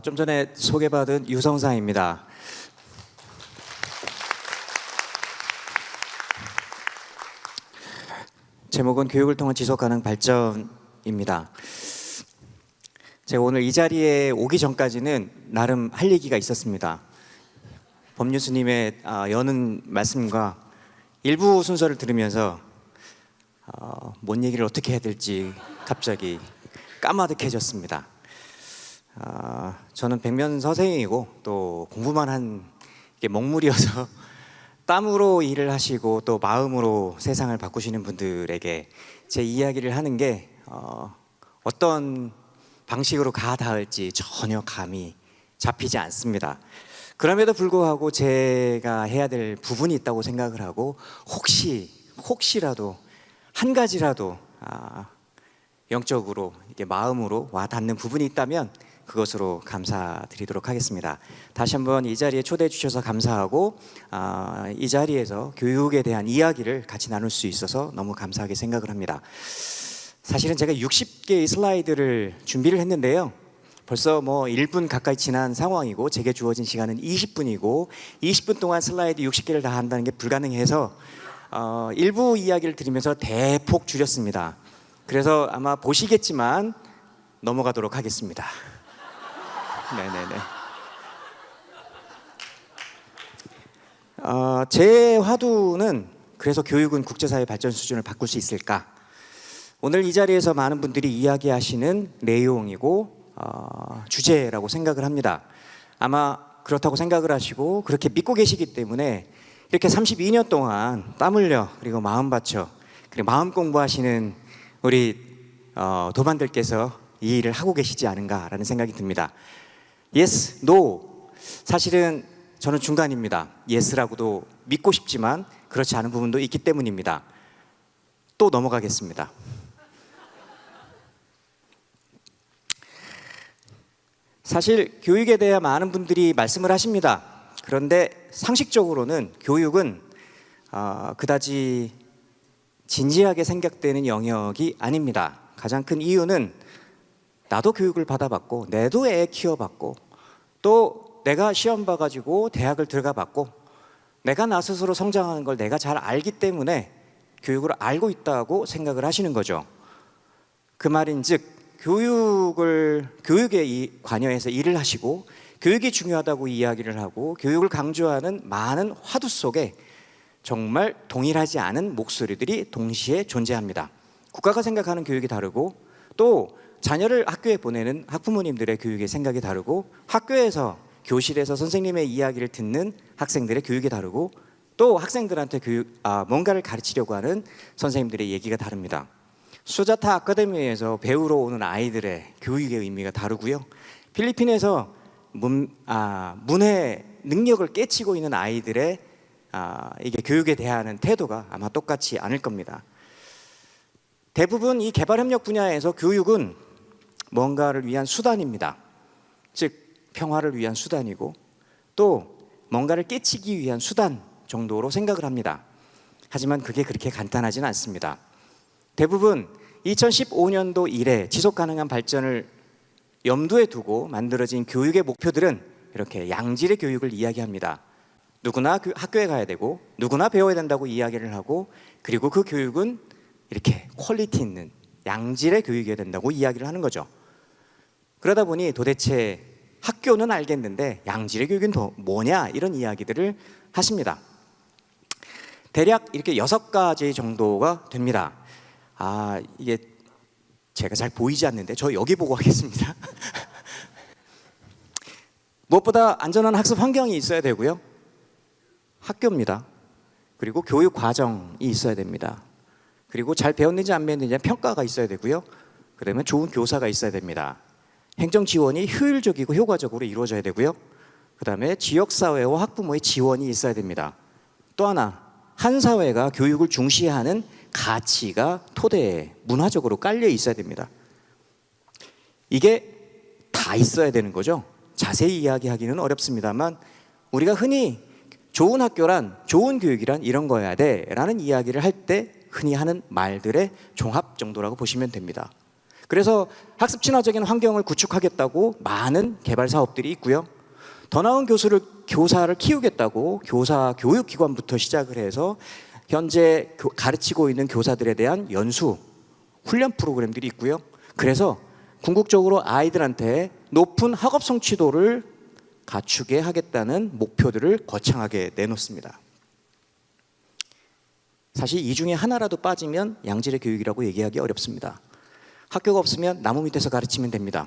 좀 전에 소개받은 유성사입니다. 제목은 교육을 통한 지속가능 발전입니다. 제가 오늘 이 자리에 오기 전까지는 나름 할 얘기가 있었습니다. 법유스님의 여는 말씀과 일부 순서를 들으면서 뭔 얘기를 어떻게 해야 될지 갑자기 까마득해졌습니다. 저는 백면서생이고 또 공부만 한 게 먹물이어서 땀으로 일을 하시고 또 마음으로 세상을 바꾸시는 분들에게 제 이야기를 하는 게 어떤 방식으로 닿을지 전혀 감이 잡히지 않습니다. 그럼에도 불구하고 제가 해야 될 부분이 있다고 생각을 하고 혹시라도 한 가지라도 영적으로 이게 마음으로 와 닿는 부분이 있다면 그것으로 감사드리도록 하겠습니다. 다시 한번 이 자리에 초대해 주셔서 감사하고 이 자리에서 교육에 대한 이야기를 같이 나눌 수 있어서 너무 감사하게 생각을 합니다. 사실은 제가 60개의 슬라이드를 준비를 했는데요. 벌써 1분 가까이 지난 상황이고 제게 주어진 시간은 20분이고 20분 동안 슬라이드 60개를 다 한다는 게 불가능해서 일부 이야기를 드리면서 대폭 줄였습니다. 그래서 아마 보시겠지만 넘어가도록 하겠습니다. 네네네. 제 화두는 그래서 교육은 국제사회 발전 수준을 바꿀 수 있을까? 오늘 이 자리에서 많은 분들이 이야기하시는 내용이고 주제라고 생각을 합니다. 아마 그렇다고 생각을 하시고 그렇게 믿고 계시기 때문에 이렇게 32년 동안 땀 흘려 그리고 마음 바쳐 그리고 마음 공부하시는 우리 도반들께서 이 일을 하고 계시지 않은가라는 생각이 듭니다. Yes, No. 사실은 저는 중간입니다. Yes라고도 믿고 싶지만 그렇지 않은 부분도 있기 때문입니다. 또 넘어가겠습니다. 사실 교육에 대해 많은 분들이 말씀을 하십니다. 그런데 상식적으로는 교육은 그다지 진지하게 생각되는 영역이 아닙니다. 가장 큰 이유는 나도 교육을 받아봤고 내도 애 키워봤고 또 내가 시험 봐가지고 대학을 들어가 봤고 내가 나 스스로 성장하는 걸 내가 잘 알기 때문에 교육을 알고 있다고 생각을 하시는 거죠. 그 말인즉 교육에 관여해서 일을 하시고 교육이 중요하다고 이야기를 하고 교육을 강조하는 많은 화두 속에 정말 동일하지 않은 목소리들이 동시에 존재합니다. 국가가 생각하는 교육이 다르고 또 자녀를 학교에 보내는 학부모님들의 교육의 생각이 다르고 학교에서 교실에서 선생님의 이야기를 듣는 학생들의 교육이 다르고 또 학생들한테 뭔가를 가르치려고 하는 선생님들의 얘기가 다릅니다. 수자타 아카데미에서 배우러 오는 아이들의 교육의 의미가 다르고요. 필리핀에서 문해 능력을 깨치고 있는 아이들의 이게 교육에 대한 태도가 아마 똑같지 않을 겁니다. 대부분 이 개발협력 분야에서 교육은 뭔가를 위한 수단입니다. 즉 평화를 위한 수단이고 또 뭔가를 깨치기 위한 수단 정도로 생각을 합니다. 하지만 그게 그렇게 간단하지는 않습니다. 대부분 2015년도 이래 지속가능한 발전을 염두에 두고 만들어진 교육의 목표들은 이렇게 양질의 교육을 이야기합니다. 누구나 학교에 가야 되고 누구나 배워야 된다고 이야기를 하고 그리고 그 교육은 이렇게 퀄리티 있는 양질의 교육이어야 된다고 이야기를 하는 거죠. 그러다 보니 도대체 학교는 알겠는데 양질의 교육은 뭐냐 이런 이야기들을 하십니다. 대략 이렇게 6가지 정도가 됩니다. 이게 제가 잘 보이지 않는데 저 여기 보고 하겠습니다. 무엇보다 안전한 학습 환경이 있어야 되고요. 학교입니다. 그리고 교육 과정이 있어야 됩니다. 그리고 잘 배웠는지 안 배웠는지 평가가 있어야 되고요. 그다음에 좋은 교사가 있어야 됩니다. 행정 지원이 효율적이고 효과적으로 이루어져야 되고요. 그다음에 지역사회와 학부모의 지원이 있어야 됩니다. 또 하나, 한 사회가 교육을 중시하는 가치가 토대에 문화적으로 깔려 있어야 됩니다. 이게 다 있어야 되는 거죠. 자세히 이야기하기는 어렵습니다만 우리가 흔히 좋은 학교란, 좋은 교육이란 이런 거여야 돼 라는 이야기를 할 때 흔히 하는 말들의 종합 정도라고 보시면 됩니다. 그래서 학습 친화적인 환경을 구축하겠다고 많은 개발 사업들이 있고요. 더 나은 교사를 키우겠다고 교사 교육기관부터 시작을 해서 현재 가르치고 있는 교사들에 대한 연수, 훈련 프로그램들이 있고요. 그래서 궁극적으로 아이들한테 높은 학업 성취도를 갖추게 하겠다는 목표들을 거창하게 내놓습니다. 사실 이 중에 하나라도 빠지면 양질의 교육이라고 얘기하기 어렵습니다. 학교가 없으면 나무 밑에서 가르치면 됩니다.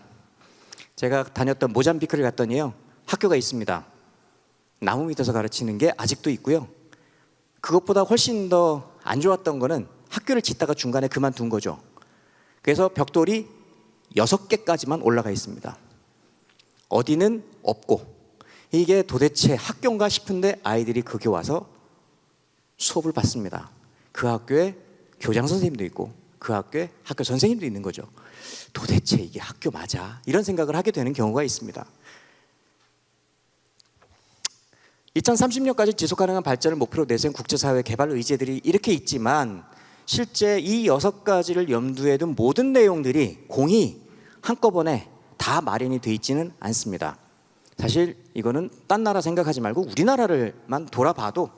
제가 다녔던 모잠비크를 갔더니요, 학교가 있습니다. 나무 밑에서 가르치는 게 아직도 있고요. 그것보다 훨씬 더 안 좋았던 거는 학교를 짓다가 중간에 그만둔 거죠. 그래서 벽돌이 6개까지만 올라가 있습니다. 어디는 없고, 이게 도대체 학교인가 싶은데 아이들이 거기 와서 수업을 받습니다. 그 학교에 교장 선생님도 있고 그 학교에 학교 선생님도 있는 거죠. 도대체 이게 학교 맞아? 이런 생각을 하게 되는 경우가 있습니다. 2030년까지 지속가능한 발전을 목표로 내세운 국제사회 개발 의제들이 이렇게 있지만 실제 이 6가지를 염두에 둔 모든 내용들이 공이 한꺼번에 다 마련이 돼 있지는 않습니다. 사실 이거는 딴 나라 생각하지 말고 우리나라를만 돌아봐도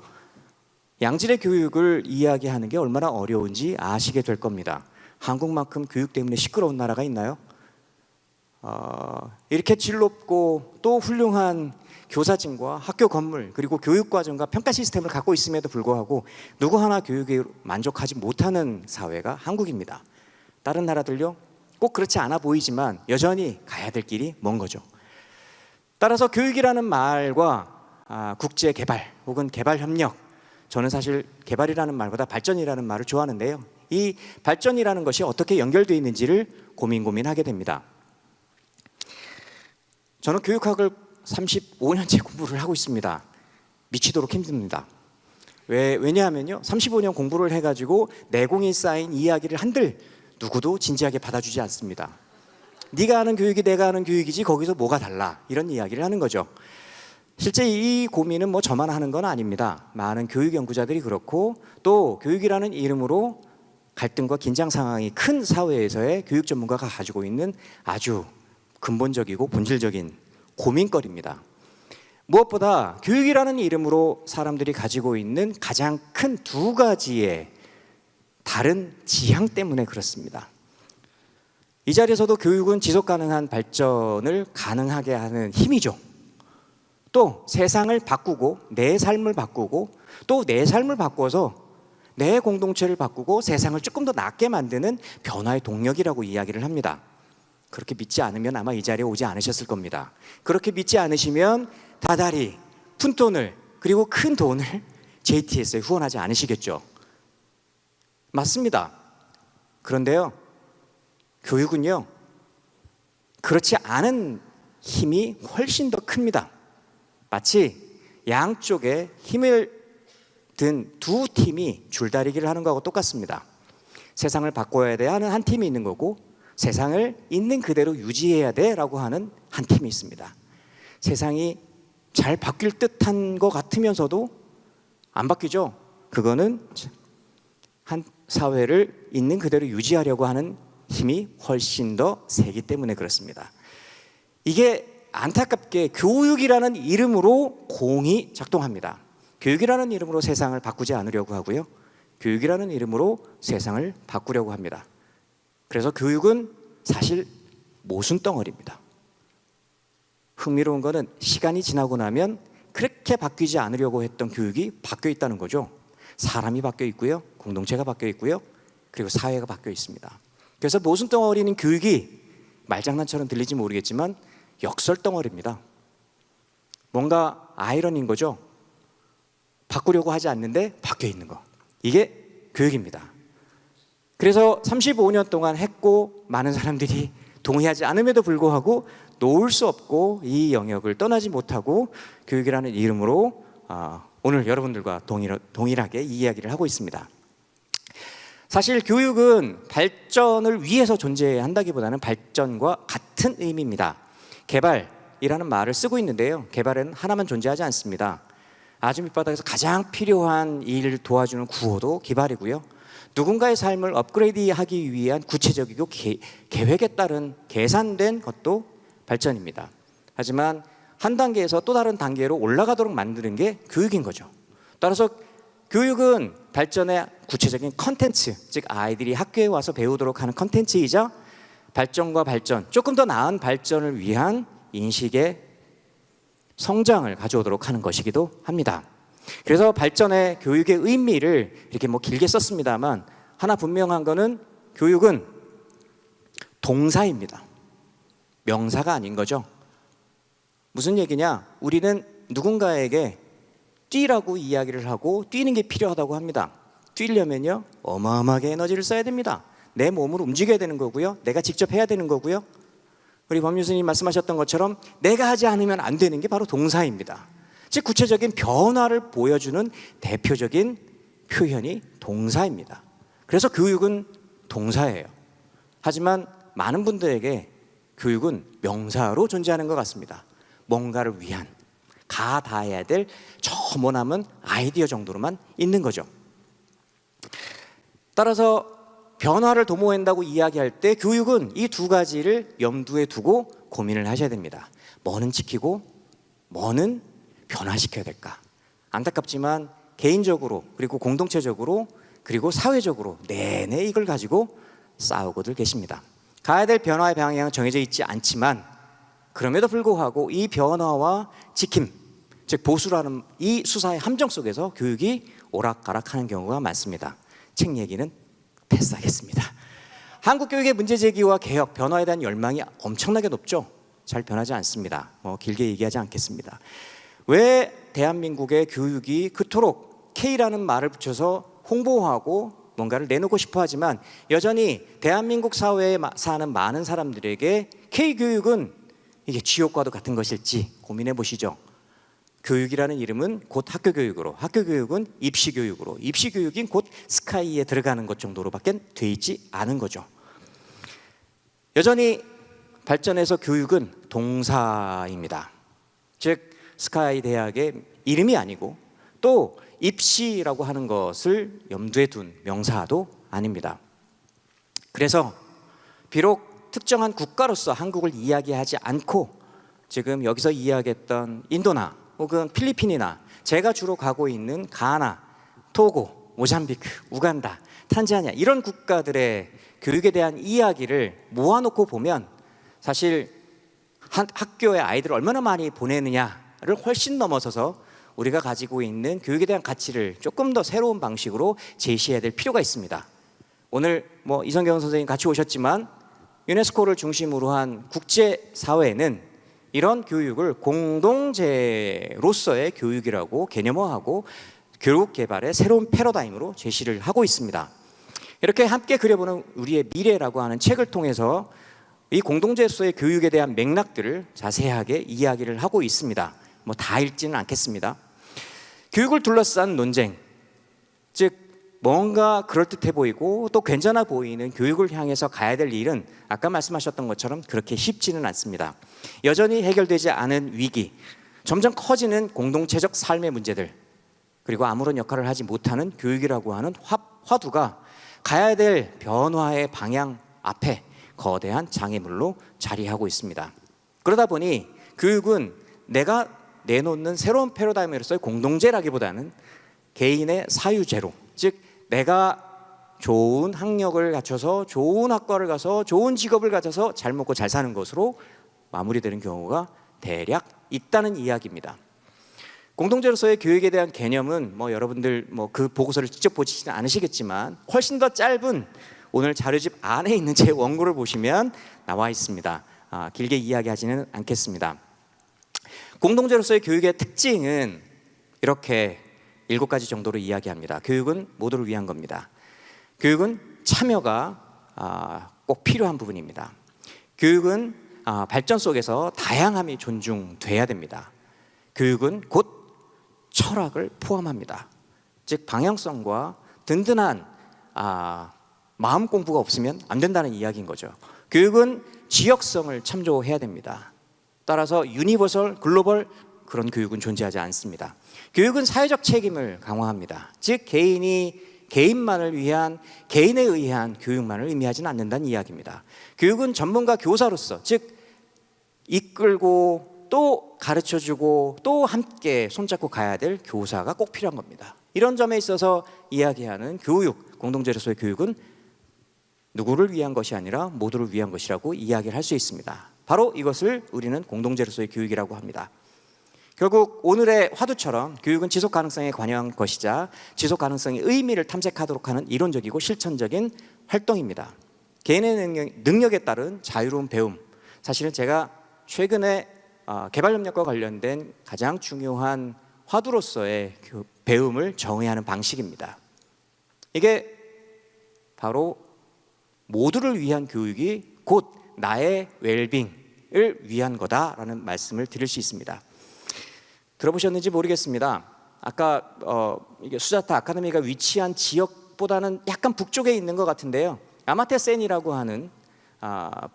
양질의 교육을 이야기하는 게 얼마나 어려운지 아시게 될 겁니다. 한국만큼 교육 때문에 시끄러운 나라가 있나요? 이렇게 질 높고 또 훌륭한 교사진과 학교 건물 그리고 교육과정과 평가 시스템을 갖고 있음에도 불구하고 누구 하나 교육에 만족하지 못하는 사회가 한국입니다. 다른 나라들요, 꼭 그렇지 않아 보이지만 여전히 가야 될 길이 먼 거죠. 따라서 교육이라는 말과 국제개발 혹은 개발협력, 저는 사실 개발이라는 말보다 발전이라는 말을 좋아하는데요, 이 발전이라는 것이 어떻게 연결되어 있는지를 고민하게 됩니다. 저는 교육학을 35년째 공부를 하고 있습니다. 미치도록 힘듭니다. 왜냐하면요, 35년 공부를 해가지고 내공이 쌓인 이야기를 한들 누구도 진지하게 받아주지 않습니다. 네가 아는 교육이 내가 아는 교육이지 거기서 뭐가 달라, 이런 이야기를 하는 거죠. 실제 이 고민은 뭐 저만 하는 건 아닙니다. 많은 교육 연구자들이 그렇고 또 교육이라는 이름으로 갈등과 긴장 상황이 큰 사회에서의 교육 전문가가 가지고 있는 아주 근본적이고 본질적인 고민거리입니다. 무엇보다 교육이라는 이름으로 사람들이 가지고 있는 가장 큰 2가지의 다른 지향 때문에 그렇습니다. 이 자리에서도 교육은 지속 가능한 발전을 가능하게 하는 힘이죠. 또 세상을 바꾸고 내 삶을 바꾸고 또 내 삶을 바꿔서 내 공동체를 바꾸고 세상을 조금 더 낫게 만드는 변화의 동력이라고 이야기를 합니다. 그렇게 믿지 않으면 아마 이 자리에 오지 않으셨을 겁니다. 그렇게 믿지 않으시면 다달이 푼돈을 그리고 큰 돈을 JTS에 후원하지 않으시겠죠. 맞습니다. 그런데요, 교육은요, 그렇지 않은 힘이 훨씬 더 큽니다. 마치 양쪽에 힘을 든 2팀이 줄다리기를 하는 거하고 똑같습니다. 세상을 바꿔야 돼 하는 한 팀이 있는 거고 세상을 있는 그대로 유지해야 돼 라고 하는 한 팀이 있습니다. 세상이 잘 바뀔 듯한 것 같으면서도 안 바뀌죠. 그거는 한 사회를 있는 그대로 유지하려고 하는 힘이 훨씬 더 세기 때문에 그렇습니다. 이게 안타깝게 교육이라는 이름으로 공이 작동합니다. 교육이라는 이름으로 세상을 바꾸지 않으려고 하고요, 교육이라는 이름으로 세상을 바꾸려고 합니다. 그래서 교육은 사실 모순덩어리입니다. 흥미로운 것은 시간이 지나고 나면 그렇게 바뀌지 않으려고 했던 교육이 바뀌어 있다는 거죠. 사람이 바뀌어 있고요, 공동체가 바뀌어 있고요, 그리고 사회가 바뀌어 있습니다. 그래서 모순덩어리는 교육이 말장난처럼 들릴지 모르겠지만 역설덩어리입니다. 뭔가 아이러니인 거죠. 바꾸려고 하지 않는데 바뀌어 있는 거, 이게 교육입니다. 그래서 35년 동안 했고 많은 사람들이 동의하지 않음에도 불구하고 놓을 수 없고 이 영역을 떠나지 못하고 교육이라는 이름으로 오늘 여러분들과 동일하게 이 이야기를 하고 있습니다. 사실 교육은 발전을 위해서 존재한다기보다는 발전과 같은 의미입니다. 개발이라는 말을 쓰고 있는데요, 개발은 하나만 존재하지 않습니다. 아주 밑바닥에서 가장 필요한 일을 도와주는 구호도 개발이고요, 누군가의 삶을 업그레이드하기 위한 구체적이고 계획에 따른 계산된 것도 발전입니다. 하지만 한 단계에서 또 다른 단계로 올라가도록 만드는 게 교육인 거죠. 따라서 교육은 발전의 구체적인 컨텐츠, 즉 아이들이 학교에 와서 배우도록 하는 컨텐츠이자 발전과 발전, 조금 더 나은 발전을 위한 인식의 성장을 가져오도록 하는 것이기도 합니다. 그래서 발전의 교육의 의미를 이렇게 길게 썼습니다만 하나 분명한 거는 교육은 동사입니다. 명사가 아닌 거죠. 무슨 얘기냐? 우리는 누군가에게 뛰라고 이야기를 하고 뛰는 게 필요하다고 합니다. 뛰려면요 어마어마하게 에너지를 써야 됩니다. 내 몸을 움직여야 되는 거고요, 내가 직접 해야 되는 거고요. 우리 법률스님 말씀하셨던 것처럼 내가 하지 않으면 안 되는 게 바로 동사입니다. 즉 구체적인 변화를 보여주는 대표적인 표현이 동사입니다. 그래서 교육은 동사예요. 하지만 많은 분들에게 교육은 명사로 존재하는 것 같습니다. 뭔가를 위한, 가다해야 될 저 머나먼 아이디어 정도로만 있는 거죠. 따라서 변화를 도모한다고 이야기할 때 교육은 이 두 가지를 염두에 두고 고민을 하셔야 됩니다. 뭐는 지키고 뭐는 변화시켜야 될까? 안타깝지만 개인적으로 그리고 공동체적으로 그리고 사회적으로 내내 이걸 가지고 싸우고들 계십니다. 가야 될 변화의 방향은 정해져 있지 않지만 그럼에도 불구하고 이 변화와 지킴, 즉 보수라는 이 수사의 함정 속에서 교육이 오락가락하는 경우가 많습니다. 책 얘기는 패스하겠습니다. 한국 교육의 문제 제기와 개혁, 변화에 대한 열망이 엄청나게 높죠. 잘 변하지 않습니다. 길게 얘기하지 않겠습니다. 왜 대한민국의 교육이 그토록 K라는 말을 붙여서 홍보하고 뭔가를 내놓고 싶어 하지만 여전히 대한민국 사회에 사는 많은 사람들에게 K교육은 이게 지옥과도 같은 것일지 고민해 보시죠. 교육이라는 이름은 곧 학교교육으로, 학교교육은 입시교육으로, 입시교육인 곧 스카이에 들어가는 것 정도로밖에 돼 있지 않은 거죠. 여전히 발전해서 교육은 동사입니다. 즉 스카이 대학의 이름이 아니고 또 입시라고 하는 것을 염두에 둔 명사도 아닙니다. 그래서 비록 특정한 국가로서 한국을 이야기하지 않고 지금 여기서 이야기했던 인도나 혹은 필리핀이나 제가 주로 가고 있는 가나, 토고, 모잠비크, 우간다, 탄자니아 이런 국가들의 교육에 대한 이야기를 모아놓고 보면 사실 학교에 아이들을 얼마나 많이 보내느냐를 훨씬 넘어서서 우리가 가지고 있는 교육에 대한 가치를 조금 더 새로운 방식으로 제시해야 될 필요가 있습니다. 오늘 이성경 선생님 같이 오셨지만 유네스코를 중심으로 한 국제사회는 이런 교육을 공동체로서의 교육이라고 개념화하고 교육 개발의 새로운 패러다임으로 제시를 하고 있습니다. 이렇게 함께 그려보는 우리의 미래라고 하는 책을 통해서 이 공동체로서의 교육에 대한 맥락들을 자세하게 이야기를 하고 있습니다. 다 읽지는 않겠습니다. 교육을 둘러싼 논쟁, 즉 뭔가 그럴듯해 보이고 또 괜찮아 보이는 교육을 향해서 가야 될 일은 아까 말씀하셨던 것처럼 그렇게 쉽지는 않습니다. 여전히 해결되지 않은 위기, 점점 커지는 공동체적 삶의 문제들, 그리고 아무런 역할을 하지 못하는 교육이라고 하는 화두가 가야 될 변화의 방향 앞에 거대한 장애물로 자리하고 있습니다. 그러다 보니 교육은 내가 내놓는 새로운 패러다임으로서의 공동체라기보다는 개인의 사유제로, 즉 내가 좋은 학력을 갖춰서 좋은 학과를 가서 좋은 직업을 가져서 잘 먹고 잘 사는 것으로 마무리되는 경우가 대략 있다는 이야기입니다. 공동체로서의 교육에 대한 개념은 여러분들 그 보고서를 직접 보시지는 않으시겠지만 훨씬 더 짧은 오늘 자료집 안에 있는 제 원고를 보시면 나와 있습니다. 길게 이야기하지는 않겠습니다. 공동체로서의 교육의 특징은 이렇게 7가지 정도로 이야기합니다. 교육은 모두를 위한 겁니다. 교육은 참여가 꼭 필요한 부분입니다. 교육은 발전 속에서 다양함이 존중돼야 됩니다. 교육은 곧 철학을 포함합니다. 즉 방향성과 든든한 마음 공부가 없으면 안 된다는 이야기인 거죠. 교육은 지역성을 참조해야 됩니다. 따라서 유니버설, 글로벌 그런 교육은 존재하지 않습니다. 교육은 사회적 책임을 강화합니다. 즉 개인이 개인만을 위한, 개인에 의한 교육만을 의미하지는 않는다는 이야기입니다. 교육은 전문가 교사로서, 즉 이끌고 또 가르쳐주고 또 함께 손잡고 가야 될 교사가 꼭 필요한 겁니다. 이런 점에 있어서 이야기하는 교육, 공동체로서의 교육은 누구를 위한 것이 아니라 모두를 위한 것이라고 이야기를 할 수 있습니다. 바로 이것을 우리는 공동체로서의 교육이라고 합니다. 결국 오늘의 화두처럼 교육은 지속 가능성에 관여한 것이자 지속 가능성의 의미를 탐색하도록 하는 이론적이고 실천적인 활동입니다. 개인의 능력에 따른 자유로운 배움, 사실은 제가 최근에 개발협력과 관련된 가장 중요한 화두로서의 배움을 정의하는 방식입니다. 이게 바로 모두를 위한 교육이 곧 나의 웰빙을 위한 거다라는 말씀을 드릴 수 있습니다. 들어보셨는지 모르겠습니다. 아까 이게 수자타 아카데미가 위치한 지역보다는 약간 북쪽에 있는 것 같은데요. 아마테센이라고 하는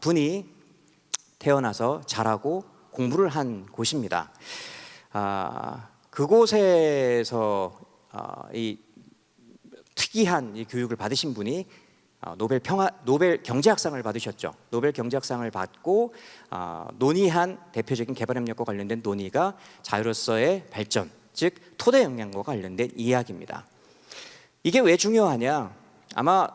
분이 태어나서 자라고 공부를 한 곳입니다. 그곳에서 이 특이한 이 교육을 받으신 분이 노벨 경제학상을 받으셨죠. 노벨 경제학상을 받고 논의한 대표적인 개발협력과 관련된 논의가 자유로서의 발전, 즉 토대 역량과 관련된 이야기입니다. 이게 왜 중요하냐? 아마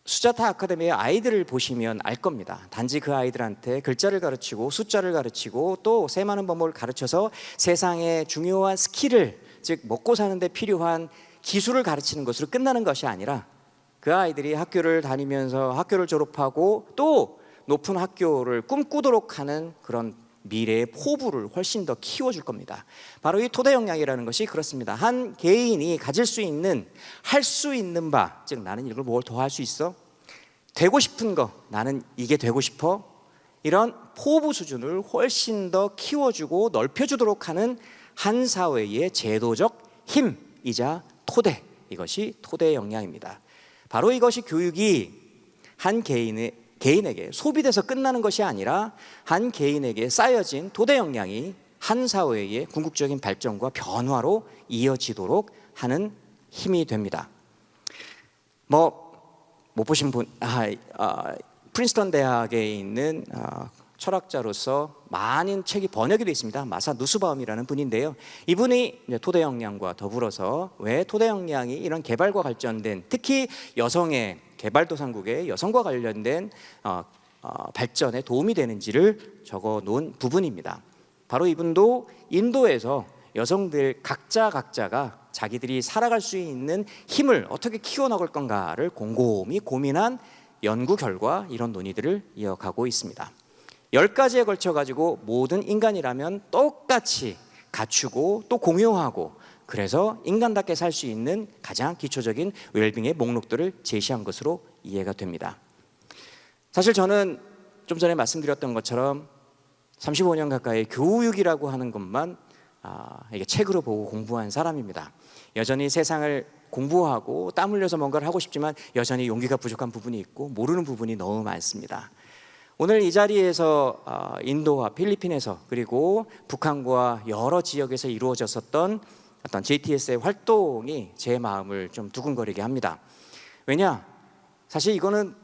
수자타 아카데미의 아이들을 보시면 알 겁니다. 단지 그 아이들한테 글자를 가르치고 숫자를 가르치고 또 새 많은 법목을 가르쳐서 세상의 중요한 스킬을, 즉 먹고 사는 데 필요한 기술을 가르치는 것으로 끝나는 것이 아니라 그 아이들이 학교를 다니면서 학교를 졸업하고 또 높은 학교를 꿈꾸도록 하는 그런 미래의 포부를 훨씬 더 키워줄 겁니다. 바로 이 토대 역량이라는 것이 그렇습니다. 한 개인이 가질 수 있는, 할 수 있는 바, 즉 나는 이걸 뭘 더 할 수 있어? 되고 싶은 거, 나는 이게 되고 싶어? 이런 포부 수준을 훨씬 더 키워주고 넓혀주도록 하는 한 사회의 제도적 힘이자 토대, 이것이 토대 역량입니다. 바로 이것이 교육이 한 개인에게 소비돼서 끝나는 것이 아니라 한 개인에게 쌓여진 토대 역량이 한 사회의 궁극적인 발전과 변화로 이어지도록 하는 힘이 됩니다. 못 보신 분, 프린스턴 대학에 있는 철학자로서 많은 책이 번역이 되어 있습니다. 마사 누스바움이라는 분인데요. 이분이 토대 역량과 더불어서 왜 토대 역량이 이런 개발과 관련된, 특히 여성의 개발도상국의 여성과 관련된 발전에 도움이 되는지를 적어 놓은 부분입니다. 바로 이분도 인도에서 여성들 각자가 자기들이 살아갈 수 있는 힘을 어떻게 키워나갈 건가를 곰곰이 고민한 연구 결과 이런 논의들을 이어가고 있습니다. 10가지에 걸쳐 가지고 모든 인간이라면 똑같이 갖추고 또 공유하고, 그래서 인간답게 살 수 있는 가장 기초적인 웰빙의 목록들을 제시한 것으로 이해가 됩니다. 사실 저는 좀 전에 말씀드렸던 것처럼 35년 가까이 교육이라고 하는 것만 이게 책으로 보고 공부한 사람입니다. 여전히 세상을 공부하고 땀 흘려서 뭔가를 하고 싶지만 여전히 용기가 부족한 부분이 있고 모르는 부분이 너무 많습니다. 오늘 이 자리에서 인도와 필리핀에서 그리고 북한과 여러 지역에서 이루어졌었던 어떤 JTS의 활동이 제 마음을 좀 두근거리게 합니다. 왜냐? 사실 이거는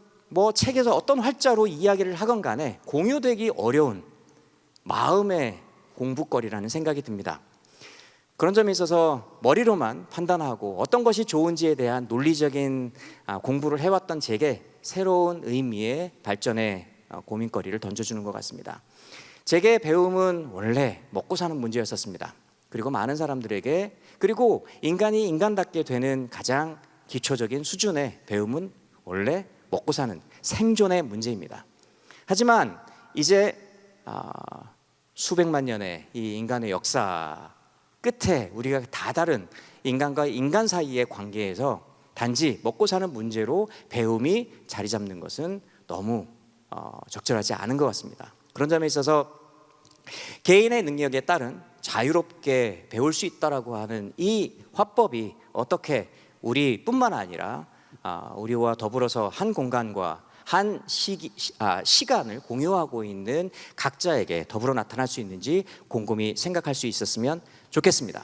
책에서 어떤 활자로 이야기를 하건 간에 공유되기 어려운 마음의 공부거리라는 생각이 듭니다. 그런 점에 있어서 머리로만 판단하고 어떤 것이 좋은지에 대한 논리적인 공부를 해왔던 제게 새로운 의미의 발전의 고민거리를 던져주는 것 같습니다. 제게 배움은 원래 먹고 사는 문제였었습니다. 그리고 많은 사람들에게, 그리고 인간이 인간답게 되는 가장 기초적인 수준의 배움은 원래 먹고 사는 생존의 문제입니다. 하지만 이제 수백만 년의 이 인간의 역사 끝에 우리가 다 다른 인간과 인간 사이의 관계에서 단지 먹고 사는 문제로 배움이 자리 잡는 것은 너무 적절하지 않은 것 같습니다. 그런 점에 있어서 개인의 능력에 따른 자유롭게 배울 수 있다라고 하는 이 화법이 어떻게 우리뿐만 아니라 우리와 더불어서 한 공간과 한 시간을 공유하고 있는 각자에게 더불어 나타날 수 있는지 곰곰이 생각할 수 있었으면 좋겠습니다.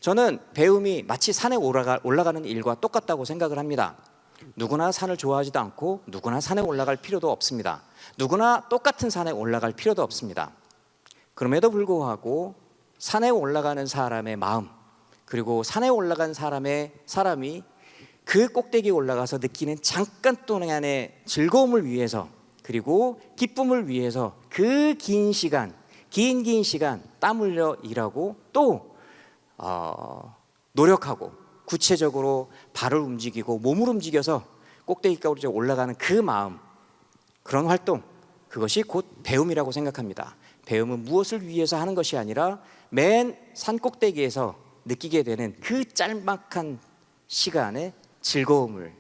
저는 배움이 마치 산에 올라가는 일과 똑같다고 생각을 합니다. 누구나 산을 좋아하지도 않고 누구나 산에 올라갈 필요도 없습니다. 누구나 똑같은 산에 올라갈 필요도 없습니다. 그럼에도 불구하고 산에 올라가는 사람의 마음, 그리고 산에 올라간 사람이 그 꼭대기에 올라가서 느끼는 잠깐 동안의 즐거움을 위해서, 그리고 기쁨을 위해서 그 긴 시간 땀 흘려 일하고 또 노력하고 구체적으로 발을 움직이고 몸을 움직여서 꼭대기까지 올라가는 그 마음, 그런 활동, 그것이 곧 배움이라고 생각합니다. 배움은 무엇을 위해서 하는 것이 아니라 맨 산 꼭대기에서 느끼게 되는 그 짤막한 시간의 즐거움을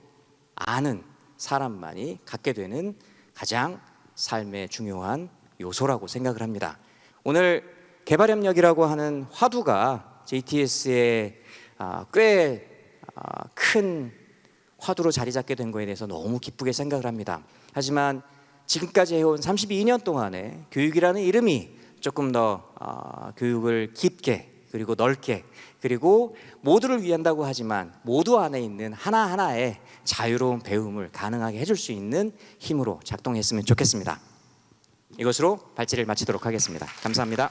아는 사람만이 갖게 되는 가장 삶의 중요한 요소라고 생각을 합니다. 오늘 개발협력이라고 하는 화두가 JTS의 꽤 큰 화두로 자리 잡게 된 거에 대해서 너무 기쁘게 생각을 합니다. 하지만 지금까지 해온 32년 동안의 교육이라는 이름이 조금 더 교육을 깊게 그리고 넓게, 그리고 모두를 위한다고 하지만 모두 안에 있는 하나하나의 자유로운 배움을 가능하게 해줄 수 있는 힘으로 작동했으면 좋겠습니다. 이것으로 발제를 마치도록 하겠습니다. 감사합니다.